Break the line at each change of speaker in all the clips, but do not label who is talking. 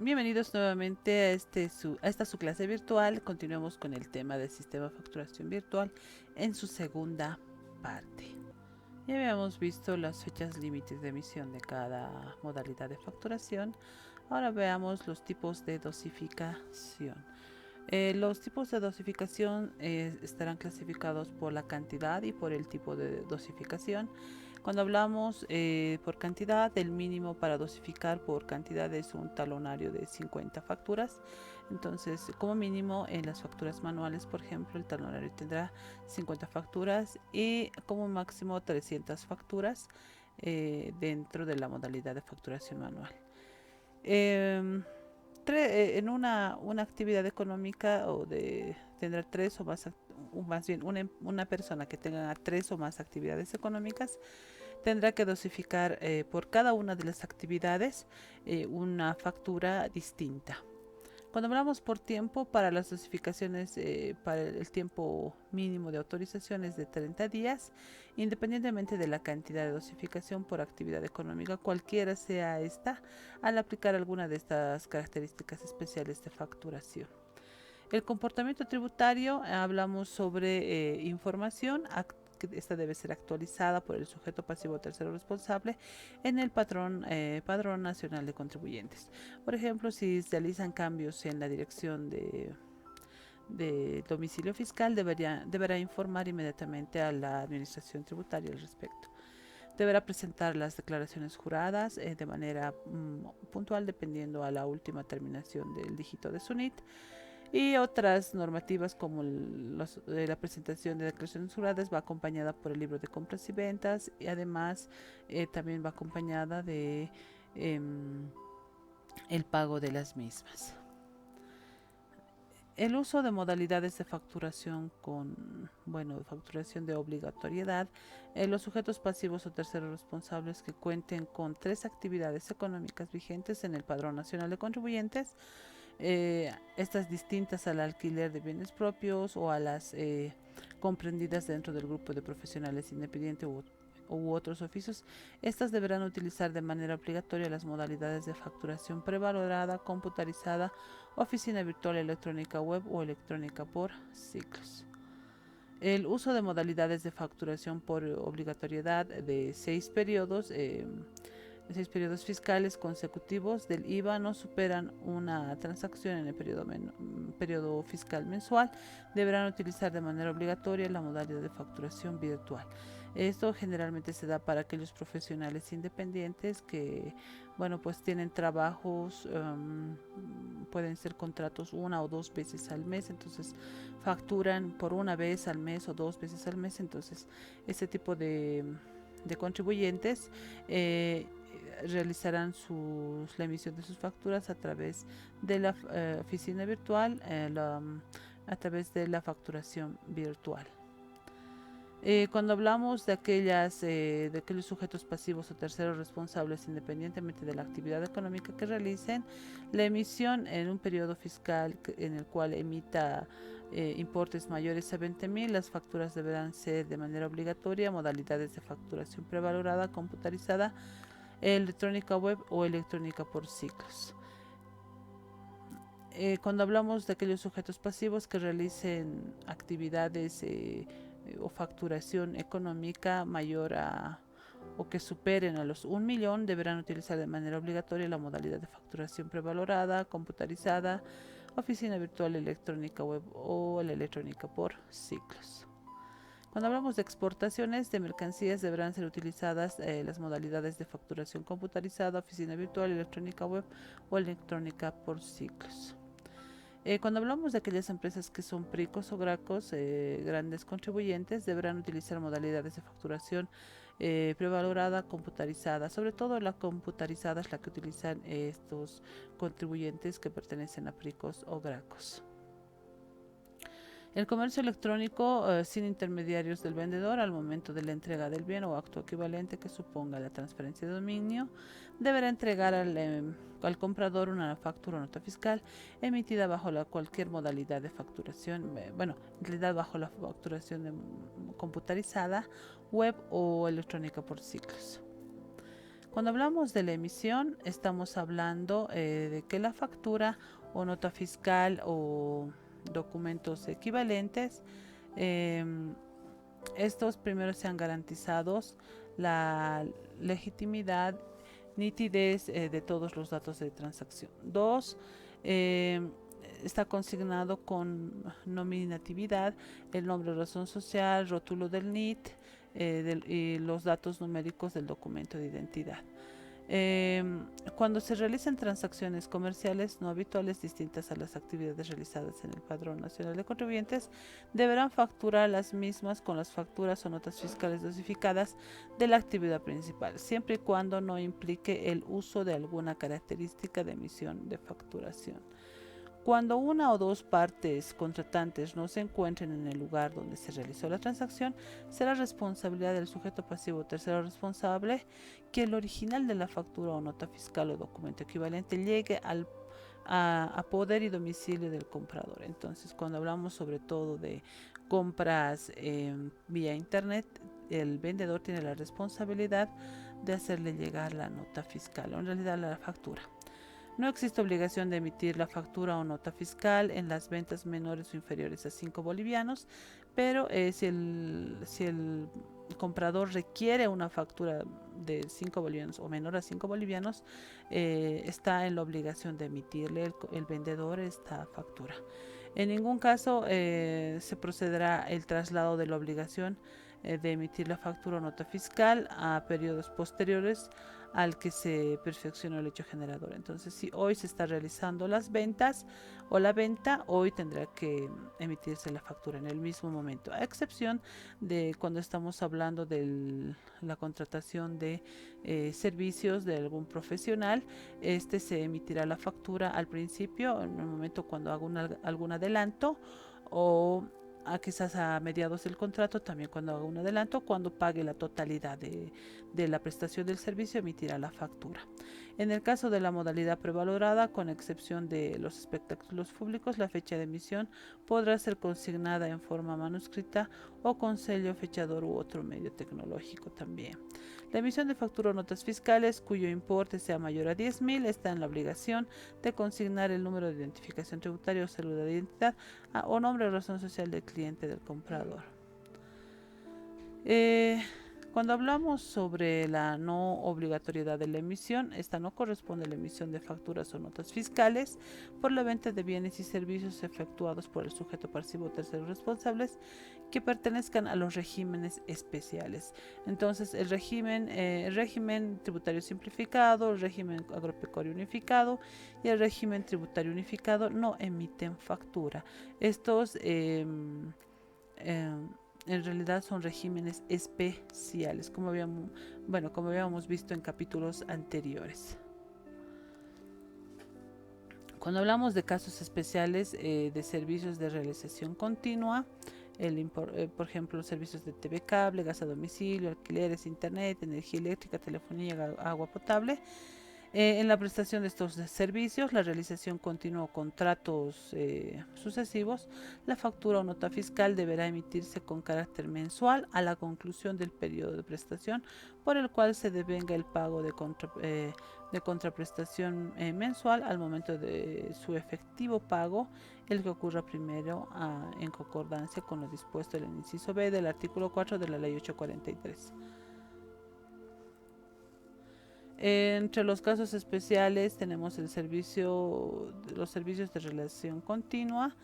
Bienvenidos nuevamente a, a esta su clase virtual. Continuamos con el tema del sistema de facturación virtual en su segunda parte. Ya habíamos visto las fechas límites de emisión de cada modalidad de facturación. Ahora veamos los tipos de dosificación. Los tipos de dosificación estarán clasificados por la cantidad y por el tipo de dosificación. Cuando hablamos por cantidad, el mínimo para dosificar por cantidad es un talonario de 50 facturas. Entonces, como mínimo en las facturas manuales, por ejemplo, el talonario tendrá 50 facturas y como máximo 300 facturas dentro de la modalidad de facturación manual. Eh, en una actividad económica tendrá tres o más, más bien una persona que tenga tres o más actividades económicas tendrá que dosificar por cada una de las actividades una factura distinta. Cuando hablamos por tiempo, para las dosificaciones, para el tiempo mínimo de autorización es de 30 días, independientemente de la cantidad de dosificación por actividad económica, cualquiera sea esta, al aplicar alguna de estas características especiales de facturación. El comportamiento tributario, hablamos sobre información. Esta debe ser actualizada por el sujeto pasivo tercero responsable en el Padrón Nacional de Contribuyentes. Por ejemplo, si se realizan cambios en la dirección de domicilio fiscal, deberá informar inmediatamente a la administración tributaria al respecto. Deberá presentar las declaraciones juradas de manera puntual, dependiendo a la última terminación del dígito de su NIT. Y otras normativas como la presentación de declaraciones juradas va acompañada por el libro de compras y ventas, y además también va acompañada de el pago de las mismas. El uso de modalidades de facturación facturación de obligatoriedad. Los sujetos pasivos o terceros responsables que cuenten con tres actividades económicas vigentes en el Padrón Nacional de Contribuyentes, estas distintas al alquiler de bienes propios o a las comprendidas dentro del grupo de profesionales independientes u otros oficios, estas deberán utilizar de manera obligatoria las modalidades de facturación prevalorada, computarizada, oficina virtual electrónica web o electrónica por ciclos. El uso de modalidades de facturación por obligatoriedad de 6 periodos fiscales consecutivos del IVA no superan una transacción en el periodo fiscal mensual, deberán utilizar de manera obligatoria la modalidad de facturación virtual. Esto generalmente se da para aquellos profesionales independientes que, pues tienen trabajos, pueden ser contratos una o dos veces al mes, entonces facturan por una vez al mes o dos veces al mes, entonces ese tipo de contribuyentes realizarán la emisión de sus facturas a través de la oficina virtual, a través de la facturación virtual. Cuando hablamos de aquellos sujetos pasivos o terceros responsables, independientemente de la actividad económica que realicen, la emisión en un periodo fiscal en el cual emita importes mayores a 20,000, las facturas deberán ser de manera obligatoria, modalidades de facturación prevalorada, computarizada, electrónica web o electrónica por ciclos. Cuando hablamos de aquellos sujetos pasivos que realicen actividades o facturación económica mayor o que superen a los 1,000,000, deberán utilizar de manera obligatoria la modalidad de facturación prevalorada, computarizada, oficina virtual electrónica web o la electrónica por ciclos. Cuando hablamos de exportaciones de mercancías, deberán ser utilizadas las modalidades de facturación computarizada, oficina virtual, electrónica web o electrónica por ciclos. Cuando hablamos de aquellas empresas que son PRICOS o GRACOS, grandes contribuyentes, deberán utilizar modalidades de facturación prevalorada, computarizada. Sobre todo la computarizada es la que utilizan estos contribuyentes que pertenecen a PRICOS o GRACOS. El comercio electrónico sin intermediarios del vendedor al momento de la entrega del bien o acto equivalente que suponga la transferencia de dominio, deberá entregar al comprador una factura o nota fiscal emitida bajo cualquier modalidad de facturación, en realidad bajo la facturación computarizada, web o electrónica por ciclos. Cuando hablamos de la emisión, estamos hablando de que la factura o nota fiscal o documentos equivalentes, estos primero sean garantizados la legitimidad, nitidez de todos los datos de transacción. 2. Está consignado con nominatividad el nombre, razón social, rótulo del NIT y los datos numéricos del documento de identidad. Cuando se realicen transacciones comerciales no habituales distintas a las actividades realizadas en el Padrón Nacional de Contribuyentes, deberán facturar las mismas con las facturas o notas fiscales dosificadas de la actividad principal, siempre y cuando no implique el uso de alguna característica de emisión de facturación. Cuando una o dos partes contratantes no se encuentren en el lugar donde se realizó la transacción, será responsabilidad del sujeto pasivo tercero responsable que el original de la factura o nota fiscal o documento equivalente llegue a poder y domicilio del comprador. Entonces, cuando hablamos sobre todo de compras vía internet, el vendedor tiene la responsabilidad de hacerle llegar la nota fiscal o en realidad la factura. No existe obligación de emitir la factura o nota fiscal en las ventas menores o inferiores a 5 bolivianos, pero si el comprador requiere una factura de 5 bolivianos o menor a 5 bolivianos, está en la obligación de emitirle el vendedor esta factura. En ningún caso se procederá el traslado de la obligación de emitir la factura o nota fiscal a periodos posteriores al que se perfeccionó el hecho generador. Entonces, si hoy se está realizando las ventas o la venta, hoy tendrá que emitirse la factura en el mismo momento, a excepción de cuando estamos hablando de la contratación de servicios de algún profesional. Se emitirá la factura al principio, en el momento cuando haga algún adelanto, o quizás a mediados del contrato, también cuando haga un adelanto, cuando pague la totalidad de la prestación del servicio, emitirá la factura. En el caso de la modalidad prevalorada, con excepción de los espectáculos públicos, la fecha de emisión podrá ser consignada en forma manuscrita o con sello, fechador u otro medio tecnológico también. La emisión de factura o notas fiscales cuyo importe sea mayor a 10.000 está en la obligación de consignar el número de identificación tributaria o cédula de identidad o nombre o razón social del cliente del comprador. Cuando hablamos sobre la no obligatoriedad de la emisión, esta no corresponde a la emisión de facturas o notas fiscales por la venta de bienes y servicios efectuados por el sujeto pasivo o terceros responsables que pertenezcan a los regímenes especiales. Entonces, el régimen tributario simplificado, el régimen agropecuario unificado y el régimen tributario unificado no emiten factura. Estos en realidad son regímenes especiales, como habíamos visto en capítulos anteriores. Cuando hablamos de casos especiales de servicios de realización continua, por ejemplo, los servicios de TV cable, gas a domicilio, alquileres, internet, energía eléctrica, telefonía, agua potable, en la prestación de estos servicios, la realización continua o contratos sucesivos, la factura o nota fiscal deberá emitirse con carácter mensual a la conclusión del periodo de prestación por el cual se devenga el pago de contraprestación mensual al momento de su efectivo pago, el que ocurra primero en concordancia con lo dispuesto en el inciso B del artículo 4 de la Ley 843. Entre los casos especiales tenemos los servicios de relación continua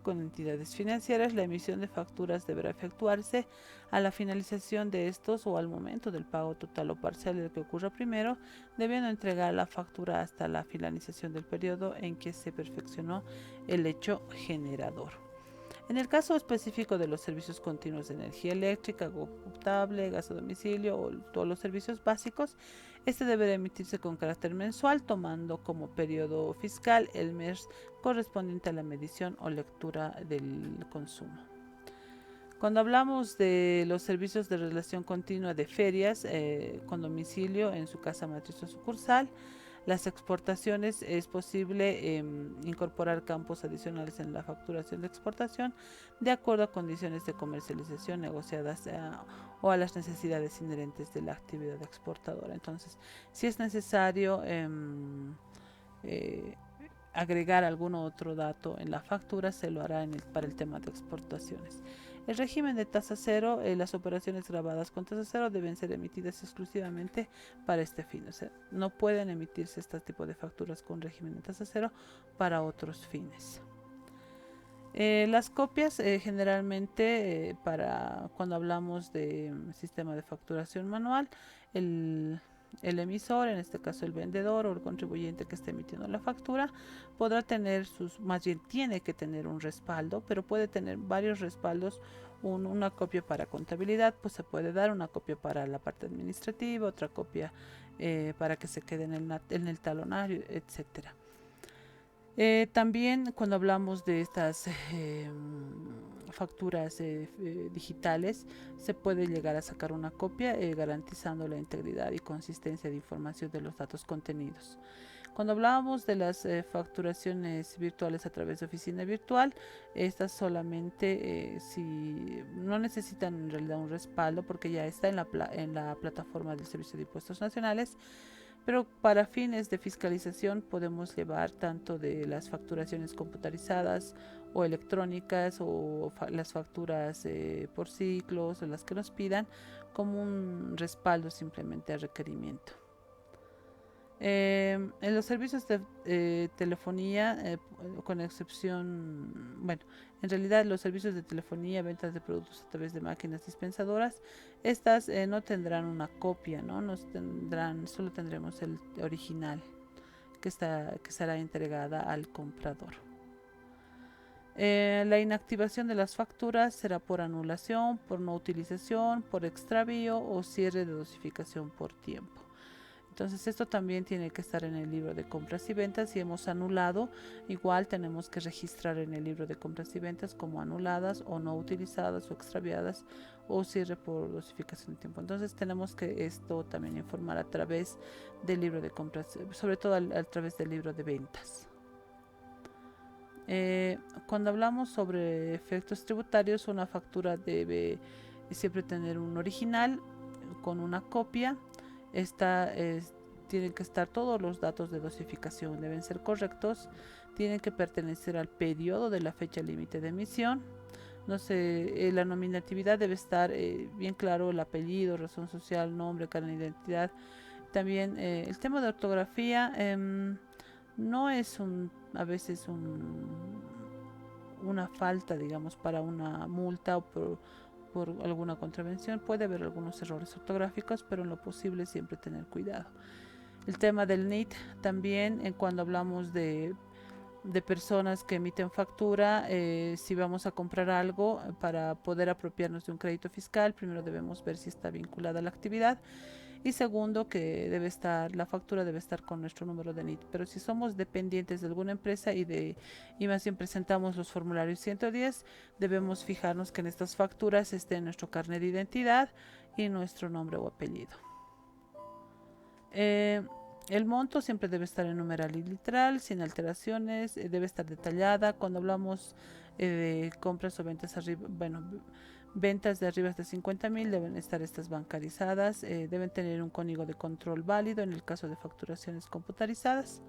con entidades financieras. La emisión de facturas deberá efectuarse a la finalización de estos o al momento del pago total o parcial del que ocurra primero, debiendo entregar la factura hasta la finalización del periodo en que se perfeccionó el hecho generador. En el caso específico de los servicios continuos de energía eléctrica, agua potable, gas a domicilio o todos los servicios básicos, deberá emitirse con carácter mensual, tomando como periodo fiscal el mes correspondiente a la medición o lectura del consumo. Cuando hablamos de los servicios de relación continua de ferias con domicilio en su casa matriz o sucursal, Las exportaciones es posible incorporar campos adicionales en la facturación de exportación de acuerdo a condiciones de comercialización negociadas o a las necesidades inherentes de la actividad exportadora. Entonces, si es necesario eh, agregar algún otro dato en la factura, se lo hará para el tema de exportaciones. El régimen de tasa cero, las operaciones grabadas con tasa cero deben ser emitidas exclusivamente para este fin. O sea, no pueden emitirse este tipo de facturas con régimen de tasa cero para otros fines. Las copias generalmente para cuando hablamos de sistema de facturación manual, el emisor, en este caso el vendedor o el contribuyente que esté emitiendo la factura, podrá tener más bien tiene que tener un respaldo, pero puede tener varios respaldos. Una copia para contabilidad, pues se puede dar una copia para la parte administrativa, otra copia para que se quede en el talonario, etcétera. También cuando hablamos de estas facturas digitales, se puede llegar a sacar una copia garantizando la integridad y consistencia de información de los datos contenidos. Cuando hablábamos de las facturaciones virtuales a través de oficina virtual, estas solamente si no necesitan en realidad un respaldo porque ya está en la plataforma del Servicio de Impuestos Nacionales, pero para fines de fiscalización podemos llevar tanto de las facturaciones computarizadas o electrónicas o las facturas por ciclos o las que nos pidan como un respaldo simplemente a requerimiento. En los servicios de telefonía, con excepción, bueno, en realidad los servicios de telefonía, ventas de productos a través de máquinas dispensadoras, estas no tendrán una copia, ¿no? Solo tendremos el original que será entregada al comprador. La inactivación de las facturas será por anulación, por no utilización, por extravío o cierre de dosificación por tiempo. Entonces esto también tiene que estar en el libro de compras y ventas. Si hemos anulado, igual tenemos que registrar en el libro de compras y ventas como anuladas o no utilizadas o extraviadas o cierre por dosificación de tiempo. Entonces tenemos que esto también informar a través del libro de compras, sobre todo a través del libro de ventas. Cuando hablamos sobre efectos tributarios, una factura debe siempre tener un original con una copia. Tienen que estar todos los datos de dosificación, deben ser correctos, tienen que pertenecer al periodo de la fecha límite de emisión. No sé, la nominatividad debe estar bien claro, el apellido, razón social, nombre, carnet de identidad. También el tema de ortografía no es a veces una falta, digamos, para una multa o por alguna contravención. Puede haber algunos errores ortográficos, pero en lo posible siempre tener cuidado. El tema del NIT también, cuando hablamos de personas que emiten factura, si vamos a comprar algo para poder apropiarnos de un crédito fiscal, primero debemos ver si está vinculada a la actividad y segundo que la factura debe estar con nuestro número de NIT. Pero si somos dependientes de alguna empresa y más bien presentamos los formularios 110, debemos fijarnos que en estas facturas esté nuestro carnet de identidad y nuestro nombre o apellido. El monto siempre debe estar en numeral y literal, sin alteraciones, debe estar detallada. Cuando hablamos de compras o ventas ventas de arriba de 50,000 deben estar estas bancarizadas, deben tener un código de control válido en el caso de facturaciones computarizadas.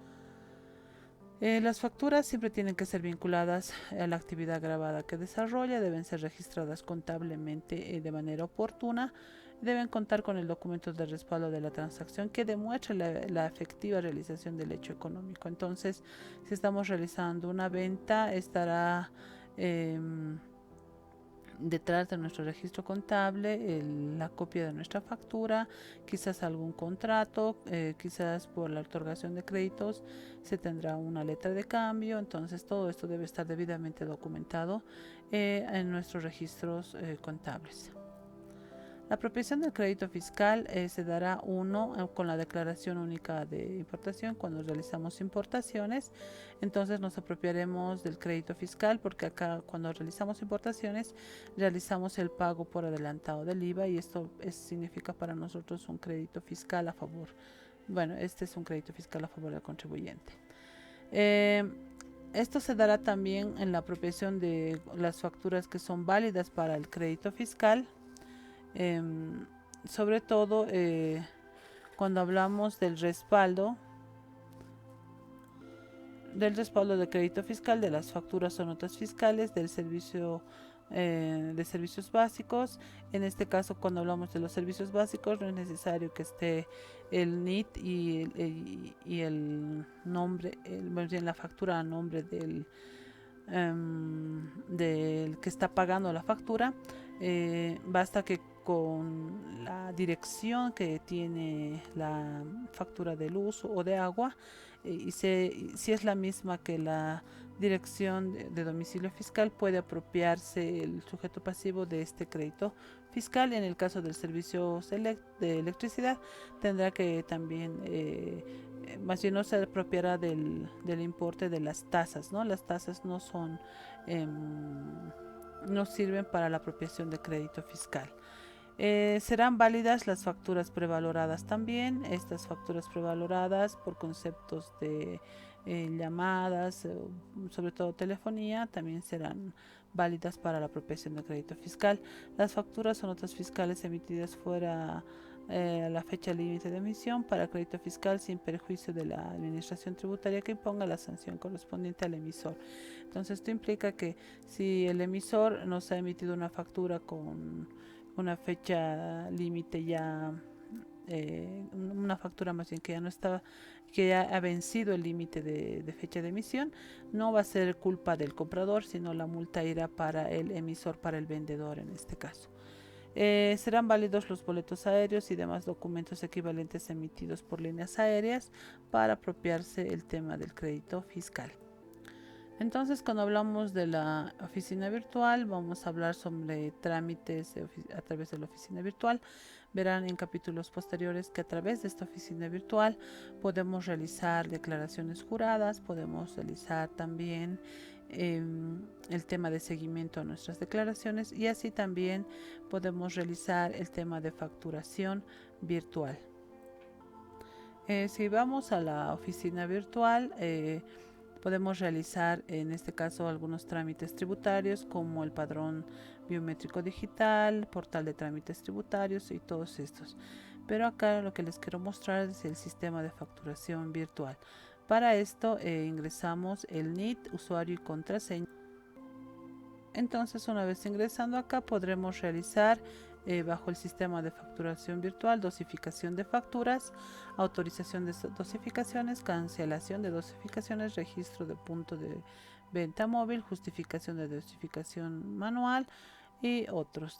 Las facturas siempre tienen que ser vinculadas a la actividad grabada que desarrolla, deben ser registradas contablemente de manera oportuna, deben contar con el documento de respaldo de la transacción que demuestre la efectiva realización del hecho económico. Entonces, si estamos realizando una venta, estará detrás de nuestro registro contable la copia de nuestra factura, quizás algún contrato, quizás por la otorgación de créditos se tendrá una letra de cambio. Entonces todo esto debe estar debidamente documentado en nuestros registros contables. La apropiación del crédito fiscal se dará con la declaración única de importación cuando realizamos importaciones. Entonces nos apropiaremos del crédito fiscal porque acá cuando realizamos importaciones realizamos el pago por adelantado del IVA y esto significa para nosotros un crédito fiscal a favor Bueno, este es un crédito fiscal a favor del contribuyente. Esto se dará también en la apropiación de las facturas que son válidas para el crédito fiscal, sobre todo cuando hablamos del respaldo de crédito fiscal, de las facturas o notas fiscales, del servicio de servicios básicos. En este caso, cuando hablamos de los servicios básicos, no es necesario que esté el NIT y el nombre, más bien la factura a nombre del que está pagando la factura. Basta que con la dirección que tiene la factura de luz o de agua, y si es la misma que la dirección de domicilio fiscal, puede apropiarse el sujeto pasivo de este crédito fiscal. En el caso del servicio de electricidad, tendrá que también más bien no se apropiará del importe de las tasas, ¿no? Las tasas no son no sirven para la apropiación de crédito fiscal. Serán válidas las facturas prevaloradas también. Estas facturas prevaloradas por conceptos de llamadas, sobre todo telefonía, también serán válidas para la apropiación de crédito fiscal. Las facturas o notas fiscales emitidas fuera la fecha límite de emisión para crédito fiscal sin perjuicio de la administración tributaria que imponga la sanción correspondiente al emisor. Entonces esto implica que si el emisor nos ha emitido una factura con una fecha límite ya, una factura más bien que ya no estaba, que ya ha vencido el límite de fecha de emisión, no va a ser culpa del comprador, sino la multa irá para el emisor, para el vendedor en este caso. Serán válidos los boletos aéreos y demás documentos equivalentes emitidos por líneas aéreas para apropiarse el tema del crédito fiscal. Entonces, cuando hablamos de la oficina virtual, vamos a hablar sobre trámites a través de la oficina virtual. Verán en capítulos posteriores que a través de esta oficina virtual podemos realizar declaraciones juradas, podemos realizar también el tema de seguimiento a nuestras declaraciones, y así también podemos realizar el tema de facturación virtual. Si vamos a la oficina virtual, podemos realizar en este caso algunos trámites tributarios como el padrón biométrico digital, portal de trámites tributarios y todos estos. Pero acá lo que les quiero mostrar es el sistema de facturación virtual. Para esto ingresamos el NIT, usuario y contraseña. Entonces, una vez ingresando acá, podremos realizar bajo el sistema de facturación virtual dosificación de facturas, autorización de dosificaciones, cancelación de dosificaciones, registro de punto de venta móvil, justificación de dosificación manual y otros.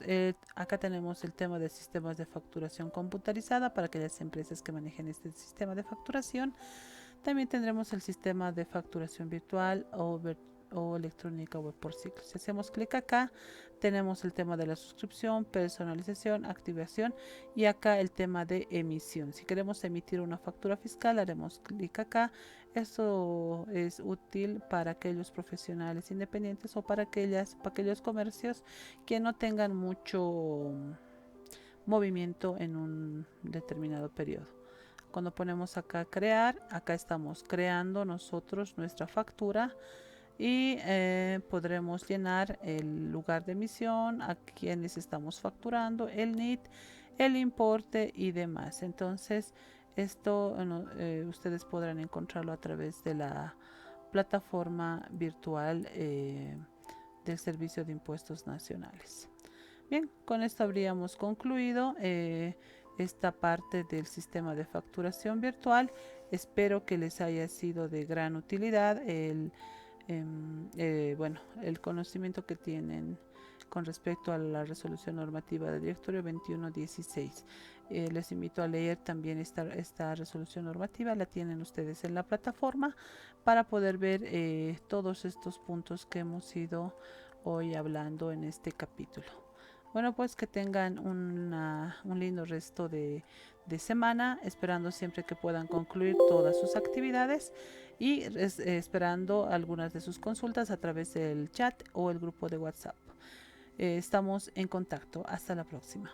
Acá tenemos el tema de sistemas de facturación computarizada para aquellas empresas que manejen este sistema de facturación. También tendremos el sistema de facturación virtual o electrónica web por ciclo. Si hacemos clic acá, tenemos el tema de la suscripción, personalización, activación y acá el tema de emisión. Si queremos emitir una factura fiscal, haremos clic acá. Esto es útil para aquellos profesionales independientes o para aquellos comercios que no tengan mucho movimiento en un determinado periodo. Cuando ponemos acá crear, acá estamos creando nosotros nuestra factura y podremos llenar el lugar de emisión, a quienes estamos facturando, el NIT, el importe y demás. Entonces esto ustedes podrán encontrarlo a través de la plataforma virtual del Servicio de Impuestos Nacionales. Bien, con esto habríamos concluido esta parte del sistema de facturación virtual. Espero que les haya sido de gran utilidad el conocimiento que tienen con respecto a la resolución normativa del directorio 2116. Les invito a leer también esta resolución normativa, la tienen ustedes en la plataforma para poder ver todos estos puntos que hemos ido hoy hablando en este capítulo. Bueno, pues que tengan un lindo resto de semana, esperando siempre que puedan concluir todas sus actividades y esperando algunas de sus consultas a través del chat o el grupo de WhatsApp. Estamos en contacto. Hasta la próxima.